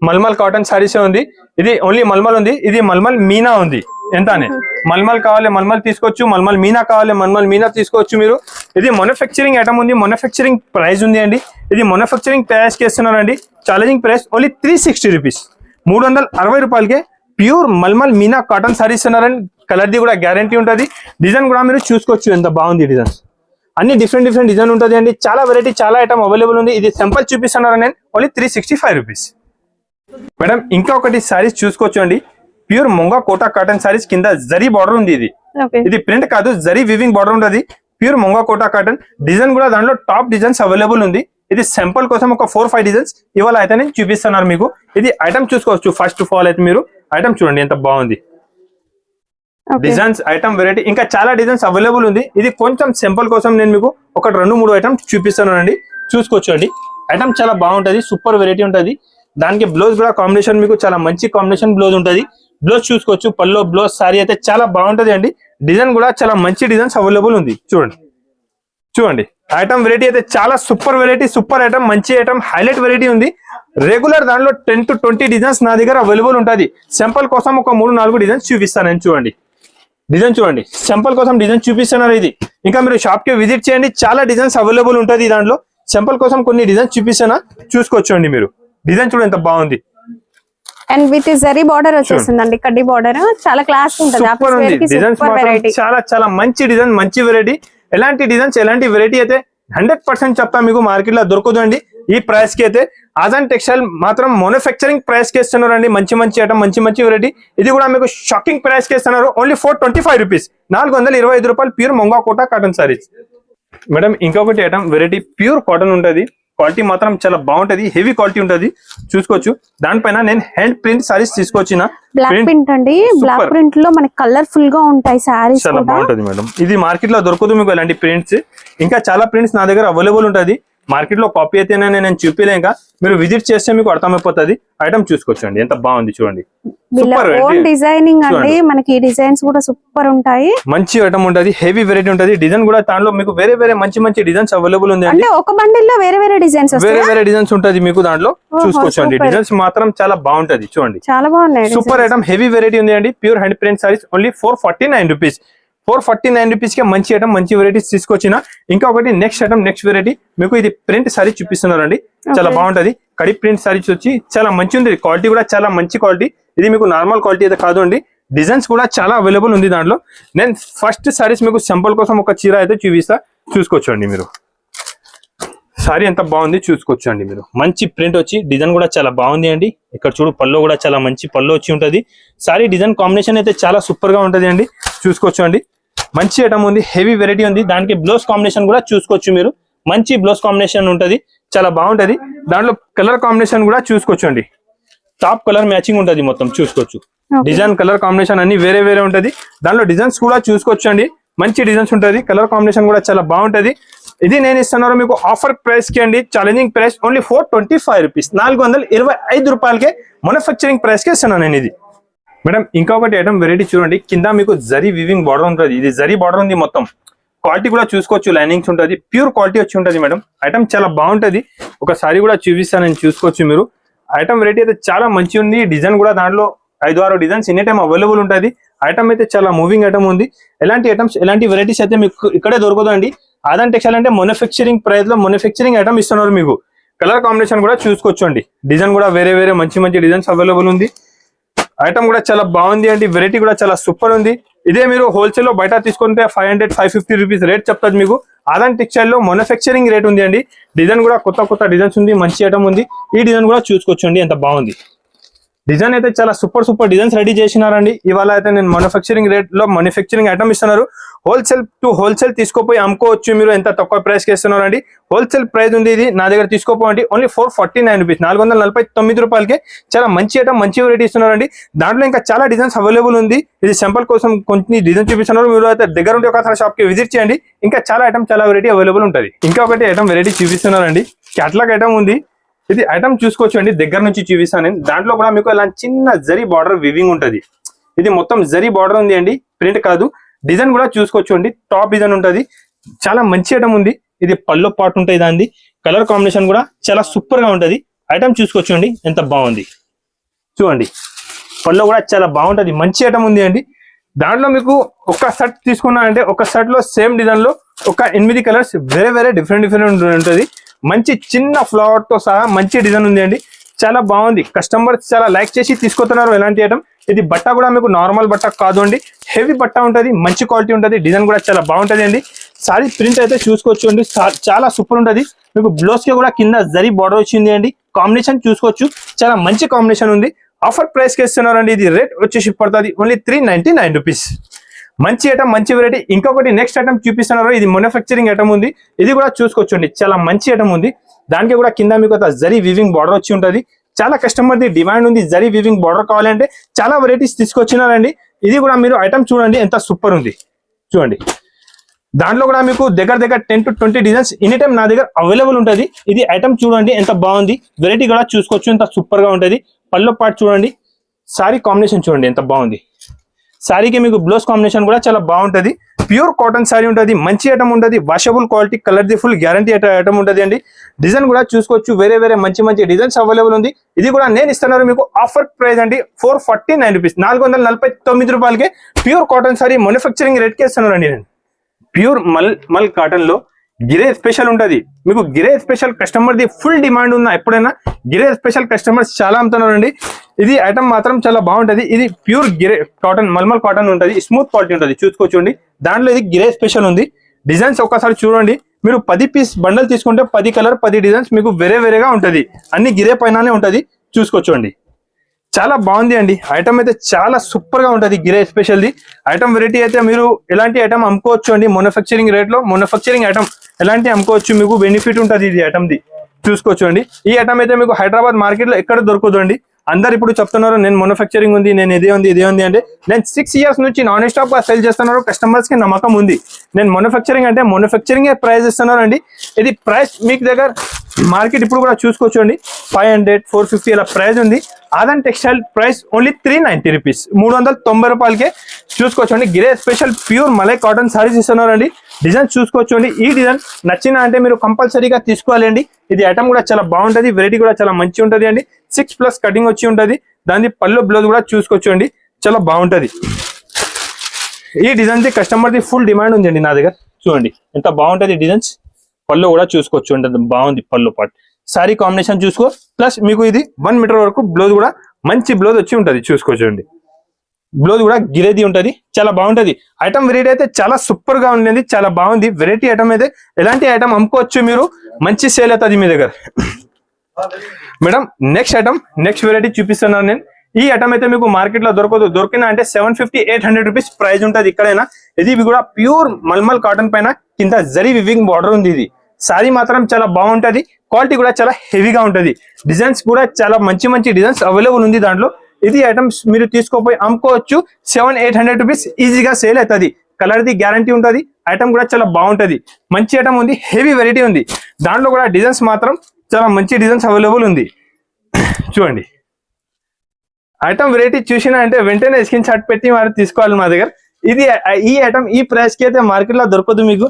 మల్మల్ కాటన్ సారీస్ ఉంది. ఇది ఓన్లీ మల్మల్ ఉంది. ఇది మల్మల్ మీనా ఉంది. ఎంతనే మల్మల్ కావాలి మల్మల్ తీసుకోవచ్చు. మల్మల్ మీనా కావాలి మల్మల్ మీనా తీసుకోవచ్చు మీరు. ఇది మ్యానుఫ్యాక్చరింగ్ ఐటమ్ ఉంది. మ్యానుఫ్యాక్చరింగ్ ప్రైస్ ఉంది అండి. ఇది మ్యానుఫ్యాక్చరింగ్ ప్రైస్ కి ఇస్తున్నారండి. Challenging price only 360 rupees. 360 రూపాయలకే ప్యూర్ మల్మల్ మీనా కాటన్ సారీస్ ఇస్తున్నారండి. కలర్ది కూడా గ్యారంటీ ఉంటుంది. డిజైన్ కూడా మీరు చూసుకోవచ్చు ఎంత బాగుంది. డిజైన్స్ అన్ని డిఫరెంట్ డిజైన్ ఉంటుంది అండి. చాలా వెరైటీ, చాలా ఐటమ్ అవైలబుల్ ఉంది. ఇది సింపుల్ చూపిస్తున్నారు నేను ఓన్లీ 365 రూపీస్. మేడం ఇంకా ఒకటి సారీస్ చూసుకోవచ్చు అండి. ప్యూర్ మొంగా కోటా కాటన్ సారీస్. కింద జరీ బార్డర్ ఉంది. ఇది ప్రింట్ కాదు, జరీ వివింగ్ బార్డర్ ఉంటుంది. ప్యూర్ మొంగా కోటా కాటన్. డిజైన్ కూడా దాంట్లో టాప్ డిజైన్స్ అవైలబుల్ ఉంది. ఇది సింపుల్ కోసం ఒక 4-5 డిజైన్స్ ఇవాళ అయితే నేను చూపిస్తున్నారు మీకు. ఇది ఐటమ్ చూసుకోవచ్చు. ఫస్ట్ ఆఫ్ ఆల్ అయితే మీరు ఐటమ్ చూడండి ఎంత బాగుంది. డిజైన్స్ ఐటమ్ వెరైటీ ఇంకా చాలా డిజైన్స్ అవైలబుల్ ఉంది. ఇది కొంచెం సింపుల్ కోసం నేను మీకు ఒక 2-3 ఐటమ్ చూపిస్తానండి. చూసుకోవచ్చు అండి. ఐటమ్ చాలా బాగుంటది. సూపర్ వెరైటీ ఉంటది. దానికి బ్లౌజ్ కూడా కాంబినేషన్ మీకు చాలా మంచి కాంబినేషన్ బ్లౌజ్ ఉంటది. బ్లౌజ్ చూసుకోవచ్చు. పల్లో బ్లౌజ్ సారీ అయితే చాలా బాగుంటది అండి. డిజైన్ కూడా చాలా మంచి డిజైన్స్ అవైలబుల్ ఉంది. చూడండి ఐటమ్ వెరైటీ అయితే చాలా సూపర్ వెరైటీ, సూపర్ ఐటమ్, మంచి ఐటమ్, హైలైట్ వెరైటీ ఉంది. రెగ్యులర్ దాంట్లో 10 to 20 డిజైన్స్ నా దగ్గర అవైలబుల్ ఉంటుంది. సింపుల్ కోసం ఒక 3-4 డిజైన్స్ చూపిస్తాను నేను. చూడండి డిజైన్ చూడండి. సింపుల్ కోసం డిజైన్ చూపిస్తున్నారు. ఇది ఇంకా మీరు షాప్ కి విజిట్ చేయండి. చాలా డిజైన్స్ అవైలబుల్ ఉంటుంది దాంట్లో. సింపుల్ కోసం కొన్ని డిజైన్స్ చూపిస్తానా, చూసుకోవచ్చు అండి మీరు. డిజైన్ చూడండి ఎంత బాగుంది. అండ్ విత్ జరీ బార్డర్ వచ్చేసిందండి. కడ్డీ బార్డర్ చాలా క్లాస్ ఉంటుంది. సూపర్ ఉంది. డిజైన్స్ చాలా మంచి డిజైన్, మంచి వెరైటీ. ఎలాంటి డిజైన్స్, ఎలాంటి వెరైటీ అయితే 100% చెప్తా మీకు మార్కెట్ లో దొరకదు అండి ఈ ప్రైస్ కి అయితే. ఆజాన్ టెక్స్టైల్ మాత్రం మ్యానుఫ్యాక్చరింగ్ ప్రైస్ కి ఇస్తున్నారు అండి. మంచి ఐటమ్, మంచి వెరైటీ. ఇది కూడా మీకు షాకింగ్ ప్రైస్ కి ఇస్తున్నారు. Only 425 rupees. 425 రూపాయలు ప్యూర్ మొంగా కోటా కాటన్ సారీస్. మేడం ఇంకొకటి ఐటమ్ వెరైటీ ప్యూర్ కాటన్ ఉంటది. క్వాలిటీ మాత్రం చాలా బాగుంటది. హెవీ క్వాలిటీ ఉంటది. చూసుకోవచ్చు. దానిపైన నేను హ్యాండ్ ప్రింట్ సారీస్ తీసుకొచ్చిన. బ్లాక్ ప్రింట్ అండి. బ్లాక్ ప్రింట్ లో మనకి కలర్ఫుల్ గా ఉంటాయి సారీస్. చాలా బాగుంటది మేడం. ఇది మార్కెట్ లో దొరకదు మీకు ఇలాంటి ప్రింట్స్. ఇంకా చాలా ప్రింట్స్ నా దగ్గర అవైలబుల్ ఉంటది. మార్కెట్ లో కాపీ అయితే నేను చూపిలేక, మీరు విజిట్ చేస్తే మీకు అర్థమైపోతుంది. ఐటమ్ చూసుకోవచ్చు అండి ఎంత బాగుంది. చూడండి డిజైనింగ్ అండి. మనకి డిజైన్స్ కూడా సూపర్ ఉంటాయి. మంచి ఐటమ్ ఉంటది. హెవీ వెరైటీ ఉంటది. డిజైన్ కూడా దాంట్లో మీకు వేరే మంచి డిజైన్స్ అవైలబుల్ ఉంది. అంటే ఒక బండిల్ లో వేరే డిజైన్స్ ఉంటది మీకు దాంట్లో. చూసుకోవచ్చు అండి. డిజైన్స్ మాత్రం చాలా బాగుంటది. చూడండి చాలా బాగున్నాయి. సూపర్ ఐటమ్, హెవీ వెరైటీ ఉంది అండి. Pure hand print saris only 449 rupees. 449 rupees కి మంచి ఐటమ్, మంచి వెరైటీస్ తీసుకొచ్చిన. ఇంకా ఒకటి నెక్స్ట్ ఐటమ్, నెక్స్ట్ వెరైటీ మీకు ఇది ప్రింట్ సారీ చూపిస్తున్నారండి. చాలా బాగుంటది. కడి ప్రింట్ సారీస్ వచ్చి చాలా మంచి ఉంది. క్వాలిటీ కూడా చాలా మంచి క్వాలిటీ. ఇది మీకు నార్మల్ క్వాలిటీ అయితే కాదు అండి. డిజైన్స్ కూడా చాలా అవైలబుల్ ఉంది దాంట్లో. నేను ఫస్ట్ సారీస్ మీకు సింపుల్ కోసం ఒక చీర అయితే చూపిస్తా. చూసుకోవచ్చు అండి మీరు. సారీ ఎంత బాగుంది చూసుకోవచ్చు అండి మీరు. మంచి ప్రింట్ వచ్చి డిజైన్ కూడా చాలా బాగుంది అండి. ఇక్కడ చూడు పళ్ళు కూడా చాలా మంచి పళ్ళు వచ్చి ఉంటది. సారీ డిజైన్ కాంబినేషన్ అయితే చాలా సూపర్ గా ఉంటది అండి. చూసుకోవచ్చు అండి. మంచి ఐటమ్ ఉంది, హెవీ వెరైటీ ఉంది. దానికి బ్లౌజ్ కాంబినేషన్ కూడా చూసుకోవచ్చు మీరు. మంచి బ్లౌజ్ కాంబినేషన్ ఉంటది, చాలా బాగుంటది. దాంట్లో కలర్ కాంబినేషన్ కూడా చూసుకోవచ్చు అండి. టాప్ కలర్ మ్యాచింగ్ ఉంటది మొత్తం చూసుకోవచ్చు. డిజైన్ కలర్ కాంబినేషన్ అన్ని వేరే వేరే ఉంటది. దాంట్లో డిజైన్స్ కూడా చూసుకోవచ్చు అండి. మంచి డిజైన్స్ ఉంటది, కలర్ కాంబినేషన్ కూడా చాలా బాగుంటది. ఇది నేను ఇస్తున్నాను మీకు ఆఫర్ ప్రైస్ కి అండి. ఛాలెంజింగ్ ప్రైస్ ఓన్లీ 425 రూపీస్, 425 రూపాయలకే మ్యానుఫ్యాక్చరింగ్ ప్రైస్ కి ఇస్తున్నాను నేను ఇది. మేడం ఇంకొకటి ఐటమ్ వెరైటీ చూడండి. కింద మీకు జరీ వివింగ్ బార్డర్ ఉంటుంది. ఇది జరీ బార్డర్ ఉంది మొత్తం. క్వాలిటీ కూడా చూసుకోవచ్చు, లైనింగ్స్ ఉంటుంది, ప్యూర్ క్వాలిటీ వచ్చి ఉంటుంది మేడం. ఐటమ్ చాలా బాగుంటది. ఒకసారి కూడా చూపిస్తాను నేను, చూసుకోవచ్చు మీరు. ఐటమ్ వెరైటీ అయితే చాలా మంచి ఉంది. డిజైన్ కూడా దాంట్లో 5-6 డిజైన్స్ ఎనీ టైం అవైలబుల్ ఉంటుంది. ఐటమ్ అయితే చాలా మూవింగ్ ఐటమ్ ఉంది. ఎలాంటి ఐటమ్స్ ఎలాంటి వెరైటీస్ అయితే మీకు ఇక్కడే దొరకదండి. ఆదాన్ టెక్స్టైల్ అంటే మ్యానుఫ్యాక్చరింగ్ ప్రైస్ లో మ్యానుఫ్యాక్చరింగ్ ఐటమ్ ఇస్తున్నారు మీకు. కలర్ కాంబినేషన్ కూడా చూసుకోవచ్చు అండి. డిజైన్ కూడా వేరే వేరే మంచి మంచి డిజైన్స్ అవైలబుల్ ఉంది. ఐటమ్ కూడా చాలా బాగుంది అండి. వెరైటీ కూడా చాలా సూపర్ ఉంది. ఇదే మీరు హోల్సేల్ లో బయట తీసుకుంటే 500-550 రూపీస్ రేట్ చెప్తాది మీకు. ఆదాన్ టెక్స్టైల్ లో మ్యానుఫ్యాక్చరింగ్ రేట్ ఉంది అండి. డిజైన్ కూడా కొత్త కొత్త డిజైన్స్ ఉంది, మంచి ఐటమ్ ఉంది. ఈ డిజైన్ కూడా చూసుకోవచ్చు అండి, ఎంత బాగుంది. డిజైన్ అయితే చాలా సూపర్ డిజైన్స్ రెడీ చేసినారండి. ఇవాళ అయితే నేను మ్యానుఫ్యాక్చరింగ్ రేట్ లో మ్యానుఫ్యాక్చరింగ్ ఐటమ్ ఇస్తున్నారు. హోల్సేల్ టు హోల్సేల్ తీసుకోపోయి అమ్ముకోవచ్చు మీరు. ఎంత తక్కువ ప్రైస్ కి ఇస్తున్నారండి. హోల్సేల్ ప్రైస్ ఉంది ఇది నా దగ్గర తీసుకోపోండి. ఓన్లీ 449 రూపీస్, 449 రూపాయలకే చాలా మంచి ఐటమ్, మంచి వెరైటీ ఇస్తున్నారండి. దాంట్లో ఇంకా చాలా డిజైన్స్ అవైలబుల్ ఉంది. ఇది సింపుల్ కోసం కొన్ని డిజైన్ చూపిస్తున్నారు. మీరు అయితే దగ్గర ఉంటే ఒకసారి షాప్ కి విజిట్ చేయండి. ఇంకా చాలా ఐటమ్, చాలా వెరైటీ అవైలబుల్ ఉంటుంది. ఇంకా ఒకటి ఐటమ్ వెరైటీ చూపిస్తున్నారండి. క్యాటలాగ్ ఐటమ్ ఉంది. ఇది ఐటమ్ చూసుకోవచ్చు అండి, దగ్గర నుంచి చూపిస్తాను నేను. దాంట్లో కూడా మీకు ఇలా చిన్న జరీ బార్డర్ వివింగ్ ఉంటది. ఇది మొత్తం జరీ బార్డర్ ఉంది అండి, ప్రింట్ కాదు. డిజైన్ కూడా చూసుకోవచ్చు అండి, టాప్ డిజైన్ ఉంటది. చాలా మంచి ఐటమ్ ఉంది. ఇది పల్లో పార్ట్ ఉంటుంది దాన్ని. కలర్ కాంబినేషన్ కూడా చాలా సూపర్ గా ఉంటది. ఐటమ్ చూసుకోవచ్చు అండి, ఎంత బాగుంది చూడండి. పల్లో కూడా చాలా బాగుంటది, మంచి ఐటమ్ ఉంది అండి. దాంట్లో మీకు ఒక సెట్ తీసుకున్నా అంటే ఒక సెట్ లో సేమ్ డిజైన్ లో ఒక 8 కలర్స్ వేరే వేరే డిఫరెంట్ ఉంటది. మంచి చిన్న ఫ్లవర్ తో సహా మంచి డిజైన్ ఉంది అండి. చాలా బాగుంది. కస్టమర్స్ చాలా లైక్ చేసి తీసుకుతున్నారు ఎలాంటి ఐటమ్. ఇది బట్ట కూడా మీకు నార్మల్ బట్ట కాదు అండి, హెవీ బట్ట ఉంటది, మంచి క్వాలిటీ ఉంటది. డిజైన్ కూడా చాలా బాగుంటది అండి. సారీ ప్రింట్ అయితే చూసుకోవచ్చు అండి, చాలా సూపర్ ఉంటది. మీకు బ్లౌజ్ కి కూడా కింద జరీ బార్డర్ వచ్చింది అండి. కాంబినేషన్ చూసుకోవచ్చు, చాలా మంచి కాంబినేషన్ ఉంది. ఆఫర్ ప్రైస్ కి ఇస్తున్నారండి. ఇది రేట్ వచ్చేసి పడుతుంది ఓన్లీ 399 రూపీస్. మంచి ఐటమ్, మంచి వెరైటీ. ఇంకొకటి నెక్స్ట్ ఐటమ్ చూపిస్తున్నారు. ఇది మ్యానుఫ్యాక్చరింగ్ ఐటమ్ ఉంది. ఇది కూడా చూసుకోవచ్చు అండి, చాలా మంచి ఐటమ్ ఉంది. దానికి కూడా కింద మీకు జరీ వివింగ్ బార్డర్ వచ్చి ఉంటది. చాలా కస్టమర్ ది డిమాండ్ ఉంది, జరీ వివింగ్ బార్డర్ కావాలంటే చాలా వెరైటీస్ తీసుకొచ్చినారండి. ఇది కూడా మీరు ఐటమ్ చూడండి, ఎంత సూపర్ ఉంది చూడండి. దాంట్లో కూడా మీకు దగ్గర 10 to 20 డిజైన్స్ ఎనీ టైం నా దగ్గర అవైలబుల్ ఉంటుంది. ఇది ఐటమ్ చూడండి, ఎంత బాగుంది. వెరైటీ కూడా చూసుకోవచ్చు, ఎంత సూపర్ గా ఉంటది. పల్లో పార్ట్ చూడండి, సారీ కాంబినేషన్ చూడండి, ఎంత బాగుంది. సారీకి మీకు బ్లౌజ్ కాంబినేషన్ కూడా చాలా బాగుంటది. ప్యూర్ కాటన్ సారీ ఉంటుంది, మంచి ఐటమ్ ఉంటుంది. Washable quality, colour the full guarantee item ఉంటుంది అండి. డిజైన్ కూడా చూసుకోవచ్చు, వేరే వేరే మంచి డిజైన్స్ అవైలబుల్ ఉంది. ఇది కూడా నేను ఇస్తున్నారు మీకు ఆఫర్ ప్రైస్ అండి 449 రూపీస్, 449 రూపాయలకే pure cotton sorry manufacturing rate కి ఇస్తున్నారు అండి నేను. ప్యూర్ మల్ కాటన్ లో గిరే స్పెషల్ ఉంటది. మీకు గిరే స్పెషల్ కస్టమర్ ది ఫుల్ డిమాండ్ ఉన్న ఎప్పుడైనా గిరే స్పెషల్ కస్టమర్స్ చాలా అమ్ముతున్నారండి. ఇది ఐటమ్ మాత్రం చాలా బాగుంటది. ఇది ప్యూర్ గిరే కాటన్, మల్మల్ కాటన్ ఉంటది, స్మూత్ క్వాలిటీ ఉంటది. చూసుకోండి, దాంట్లో ఇది గిరే స్పెషల్ ఉంది. డిజైన్స్ ఒక్కసారి చూడండి. మీరు 10 పీస్ బండల్ తీసుకుంటే 10 కలర్ 10 డిజైన్స్ మీకు వేరే వేరేగా ఉంటది. అన్ని గిరే పైననే ఉంటది. చూసుకోండి, చాలా బాగుంది అండి. ఐటమ్ అయితే చాలా సూపర్ గా ఉంటది. గిరే స్పెషల్ ది ఐటమ్ వెరైటీ అయితే మీరు ఎలాంటి ఐటమ్ అమ్ముకోవచ్చు అండి. మ్యానుఫ్యాక్చరింగ్ రేట్ లో మ్యానుఫ్యాక్చరింగ్ ఐటమ్ ఎలాంటి అమ్ముకోవచ్చు, మీకు బెనిఫిట్ ఉంటది ఇది ఐటమ్ ది. చూసుకోవచ్చు అండి. ఈ ఐటమ్ అయితే మీకు హైదరాబాద్ మార్కెట్ లో ఎక్కడ దొరకదు అండి. అందరు ఇప్పుడు చెప్తున్నారు నేను మ్యానుఫ్యాక్చరింగ్ ఉంది, నేను ఇదే ఉంది అంటే నేను 6 years నుంచి నాన్ స్టాప్ గా సేల్ చేస్తున్నారు. కస్టమర్స్ కి నమ్మకం ఉంది. నేను మ్యానుఫ్యాక్చరింగ్ అంటే మ్యానుఫ్యాక్చరింగ్ ప్రైస్ ఇస్తున్నారు అండి. ఇది ప్రైస్ మీకు దగ్గర మార్కెట్ ఇప్పుడు కూడా చూసుకోవచ్చు అండి, 500-450 ఇలా ప్రైస్ ఉంది. Aadan textile price only 390 rupees, 390 రూపాయలకే చూసుకోవచ్చు అండి. గిరే special pure malai cotton saris ఇస్తున్నారండి. డిజైన్ చూసుకోవచ్చు అండి. ఈ డిజైన్ నచ్చిన అంటే మీరు కంపల్సరీగా తీసుకోవాలండి. ఇది ఐటమ్ కూడా చాలా బాగుంటది, వెరైటీ కూడా చాలా మంచి ఉంటది అండి. 6+ కటింగ్ వచ్చి ఉంటది. దాని పళ్ళు బ్లౌజ్ కూడా చూసుకోవచ్చు అండి, చాలా బాగుంటది. ఈ డిజైన్ ది కస్టమర్ ది ఫుల్ డిమాండ్ ఉంది అండి నా దగ్గర. చూడండి ఎంత బాగుంటది డిజైన్స్. పళ్ళు కూడా చూసుకోవచ్చు అండి, బాగుంది పళ్ళు పార్ట్. సారీ కాంబినేషన్ చూసుకో, ప్లస్ మీకు ఇది 1 మీటర్ వరకు బ్లౌజ్ కూడా మంచి బ్లౌజ్ వచ్చి ఉంటది. చూసుకోవచ్చు అండి, బ్లౌజ్ కూడా గిరేది ఉంటది, చాలా బాగుంటది. ఐటమ్ వెరైటీ అయితే చాలా సూపర్ గా ఉండేది, చాలా బాగుంది. వెరైటీ ఐటమ్ అయితే ఎలాంటి ఐటమ్ అమ్ముకోవచ్చు మీరు. మంచి సేల్ అవుతుంది మీ దగ్గర. మేడం నెక్స్ట్ వెరైటీ చూపిస్తున్నాను నేను. ఈ ఐటమ్ అయితే మీకు మార్కెట్ లో దొరికినా అంటే 750-800 రూపీస్ ప్రైస్ ఉంటుంది ఇక్కడైనా. ఇది కూడా ప్యూర్ మల్మల్ కాటన్ పైన కింద జరీ వివింగ్ బార్డర్ ఉంది. ఇది సారీ మాత్రం చాలా బాగుంటది, క్వాలిటీ కూడా చాలా హెవీగా ఉంటది. డిజైన్స్ కూడా చాలా మంచి డిజైన్స్ అవైలబుల్ ఉంది దాంట్లో. ఇది ఐటమ్స్ మీరు తీసుకోపోయి అమ్ముకోవచ్చు. 700-800 రూపీస్ ఈజీగా సేల్ అవుతుంది. కలర్ ది గ్యారంటీ ఉంటుంది. ఐటమ్ కూడా చాలా బాగుంటది, మంచి ఐటమ్ ఉంది, హెవీ వెరైటీ ఉంది. దాంట్లో కూడా డిజైన్స్ మాత్రం చాలా మంచి డిజైన్స్ అవైలబుల్ ఉంది. చూడండి, ఐటమ్ వెరైటీ చూసినా అంటే వెంటనే స్క్రీన్ షాట్ పెట్టి మరి తీసుకోవాలి మా దగ్గర. ఈ ఐటమ్ ఈ ప్రైస్ కి అయితే మార్కెట్ లో దొరకదు మీకు.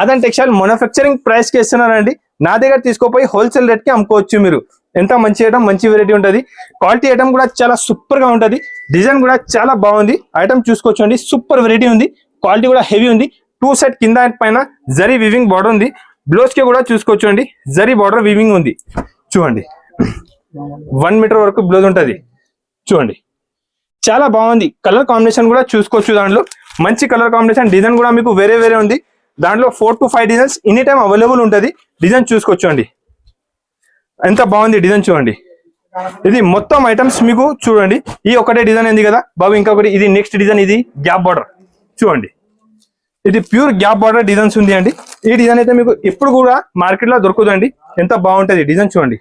ఆదాన్ టెక్స్టైల్ మ్యానుఫ్యాక్చరింగ్ ప్రైస్ కి ఇస్తున్నారండి. నా దగ్గర తీసుకోపోయి హోల్సేల్ రేట్ కి అమ్ముకోవచ్చు మీరు. ఎంత మంచి ఐటమ్, మంచి వెరైటీ ఉంటుంది. క్వాలిటీ ఐటమ్ కూడా చాలా సూపర్ గా ఉంటుంది. డిజైన్ కూడా చాలా బాగుంది. ఐటమ్ చూసుకోవచ్చండి, సూపర్ వెరైటీ ఉంది. క్వాలిటీ కూడా హెవీ ఉంది. 2 సెట్ కింద పైన జరీ వివింగ్ బార్డర్ ఉంది. బ్లౌజ్ కి కూడా చూసుకోవచ్చండి, జరీ బార్డర్ వివింగ్ ఉంది. చూడండి, 1 మీటర్ వరకు బ్లౌజ్ ఉంటుంది. చూడండి, చాలా బాగుంది. కలర్ కాంబినేషన్ కూడా చూసుకోవచ్చు. దాంట్లో మంచి కలర్ కాంబినేషన్, డిజైన్ కూడా మీకు వేరే ఉంది. దాంట్లో 4 to 5 designs any time available ఉంటుంది. డిజైన్ చూసుకోవచ్చండి, ఎంత బాగుంది డిజైన్. చూడండి, ఇది మొత్తం ఐటమ్స్ మీకు చూడండి. ఈ ఒకటే డిజైన్ ఉంది కదా బాబు, ఇంకొకటి ఇది నెక్స్ట్ డిజైన్. ఇది గ్యాప్ బార్డర్ చూడండి, ఇది ప్యూర్ గ్యాప్ బార్డర్ డిజైన్స్ ఉంది అండి. ఈ డిజైన్ అయితే మీకు ఎప్పుడు కూడా మార్కెట్ లో దొరకదండి. ఎంత బాగుంటది డిజైన్ చూడండి.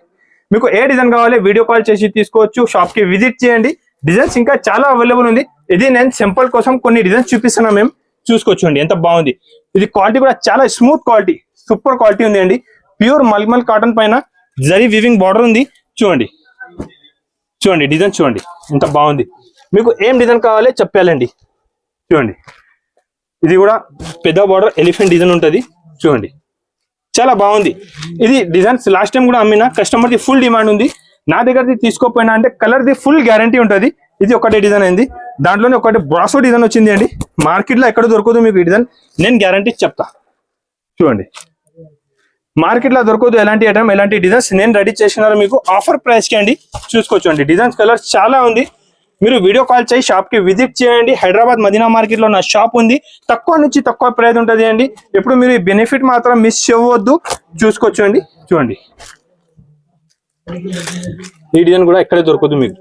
మీకు ఏ డిజైన్ కావాలి వీడియో కాల్ చేసి తీసుకోవచ్చు. షాప్ కి విజిట్ చేయండి. డిజైన్స్ ఇంకా చాలా అవైలబుల్ ఉంది. ఇది నేను సింపుల్ కోసం కొన్ని డిజైన్స్ చూపిస్తున్నా, మేము చూసుకోవచ్చండి ఎంత బాగుంది. ఇది క్వాలిటీ కూడా చాలా స్మూత్ క్వాలిటీ, సూపర్ క్వాలిటీ ఉంది అండి. ప్యూర్ మల్మల్ కాటన్ పైన జరీ వివింగ్ బార్డర్ ఉంది. చూడండి డిజైన్ చూడండి ఎంత బాగుంది. మీకు ఏం డిజైన్ కావాలి చెప్పాలండి. చూడండి, ఇది కూడా పెద్ద బార్డర్ ఎలిఫెంట్ డిజైన్ ఉంటుంది. చూడండి, చాలా బాగుంది. ఇది డిజైన్స్ లాస్ట్ టైం కూడా అమ్మిన, కస్టమర్ ది ఫుల్ డిమాండ్ ఉంది. నా దగ్గరది తీసుకోపోయినా అంటే కలర్ ది ఫుల్ గ్యారంటీ ఉంటుంది. ఇది ఒకటే డిజైన్ అయింది. దాంట్లోనే ఒకటి బ్రాసో డిజైన్ వచ్చింది అండి. మార్కెట్ లో ఎక్కడ దొరకదు మీకు ఈ డిజైన్, నేను గ్యారంటీ చెప్తా. చూడండి, మార్కెట్ లో దొరకదు ఎలాంటి ఐటమ్, ఎలాంటి డిజైన్స్ నేను రెడీ చేసినారు మీకు ఆఫర్ ప్రైస్ కి అండి. చూసుకోవచ్చండి, డిజైన్స్ కలర్స్ చాలా ఉంది. మీరు వీడియో కాల్ చేసి షాప్ కి విజిట్ చేయండి. హైదరాబాద్ మదీనా మార్కెట్ లో నా షాప్ ఉంది. తక్కువ నుంచి తక్కువ ప్రైస్ ఉంటుంది అండి. ఎప్పుడు మీరు బెనిఫిట్ మాత్రం మిస్ అవ్వద్దు. చూసుకోవచ్చండి, చూడండి ఈ డిజైన్ కూడా ఎక్కడే దొరకదు మీకు.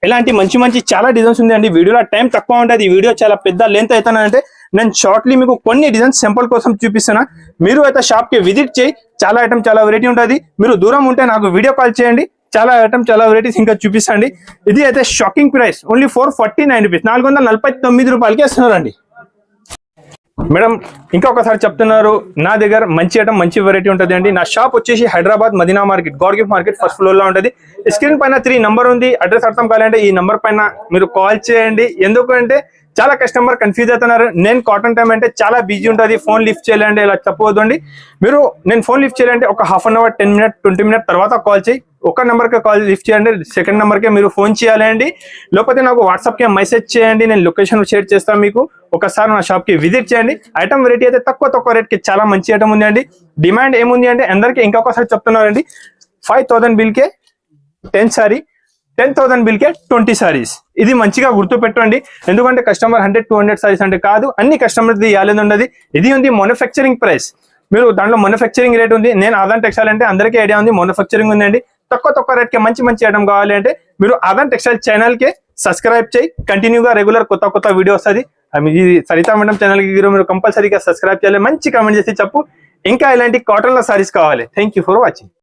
ఇలాంటి మంచి చాలా డిజైన్స్ ఉంది అండి. వీడియోలో టైం తక్కువ ఉంటుంది. ఈ వీడియో చాలా పెద్ద లెంత్ అవుతానంటే నేను షార్ట్లీ మీకు కొన్ని డిజైన్స్ సింపుల్ కోసం చూపిస్తున్నా. మీరు అయితే షాప్ కి విజిట్ చేయి. చాలా ఐటమ్, చాలా వెరైటీ ఉంటుంది. మీరు దూరం ఉంటే నాకు వీడియో కాల్ చేయండి. చాలా ఐటమ్, చాలా వెరైటీస్ ఇంకా చూపిస్తాండి. ఇది అయితే షాకింగ్ ప్రైస్, ఓన్లీ 449 రూపీస్, 449 రూపాయలకి ఇస్తున్నారండి. మేడం ఇంకొకసారి చెప్తున్నారు, నా దగ్గర మంచి ఐటమ్, మంచి వెరైటీ ఉంటుంది అండి. నా షాప్ వచ్చేసి Hyderabad Madina market, God Gift market first floor లో ఉంటుంది. స్క్రీన్ పైన 3 నంబర్ ఉంది. అడ్రస్ అర్థం కావాలంటే ఈ నంబర్ పైన మీరు కాల్ చేయండి. ఎందుకంటే చాలా కస్టమర్ కన్ఫ్యూజ్ అవుతున్నారు. నేను కాటన్ టైం అంటే చాలా బిజీ ఉంటుంది, ఫోన్ లిఫ్ట్ చేయాలంటే ఇలా చెప్పవద్దండి. మీరు నేను ఫోన్ లిఫ్ట్ చేయాలంటే ఒక half an hour, 10 minute, 20 minute తర్వాత కాల్ చేయి. ఒక నెంబర్కి కాల్ లిఫ్ట్ చేయండి, సెకండ్ నెంబర్కే మీరు ఫోన్ చేయాలండి. లేకపోతే నాకు వాట్సాప్కి మెసేజ్ చేయండి, నేను లొకేషన్ షేర్ చేస్తాను మీకు. ఒకసారి నా షాప్కి విజిట్ చేయండి. ఐటమ్ వెరైటీ అయితే తక్కువ రేట్కి చాలా మంచి ఐటమ్ ఉంది అండి. డిమాండ్ ఏముంది అంటే అందరికీ ఇంకొకసారి చెప్తున్నారండి, 5000 బిల్కే 10 సారీ, 10,000 బిల్కే 20 సారీస్. ఇది మంచిగా గుర్తు పెట్టండి. ఎందుకంటే కస్టమర్ 100-200 సారీస్ అంటే కాదు, అన్ని కస్టమర్ది ఇవ్వాలని ఉండదు. ఇది ఉంది మ్యానుఫ్యాక్చరింగ్ ప్రైస్. మీరు దాంట్లో మ్యానుఫ్యాక్చరింగ్ రేట్ ఉంది. నేను ఆదాన్ టెక్స్టైల్ అంటే అందరికీ ఐడియా ఉంది, మ్యానుఫ్యాక్చరింగ్ ఉందండి. తక్కువ రేట్కి మంచి ఐటమ్ కావాలి అంటే మీరు ఆదాన్ టెక్స్టైల్ ఛానల్ కి సబ్స్క్రైబ్ చేయి. కంటిన్యూగా రెగ్యులర్ కొత్త వీడియో వస్తుంది. ఇది సరితా మేడం ఛానల్ కి మీరు కంపల్సరీగా సబ్స్క్రైబ్ చేయాలి. మంచి కామెంట్ చేసి చెప్పు ఇంకా ఇలాంటి కాటన్ లో సారీస్ కావాలి. Thank you for watching.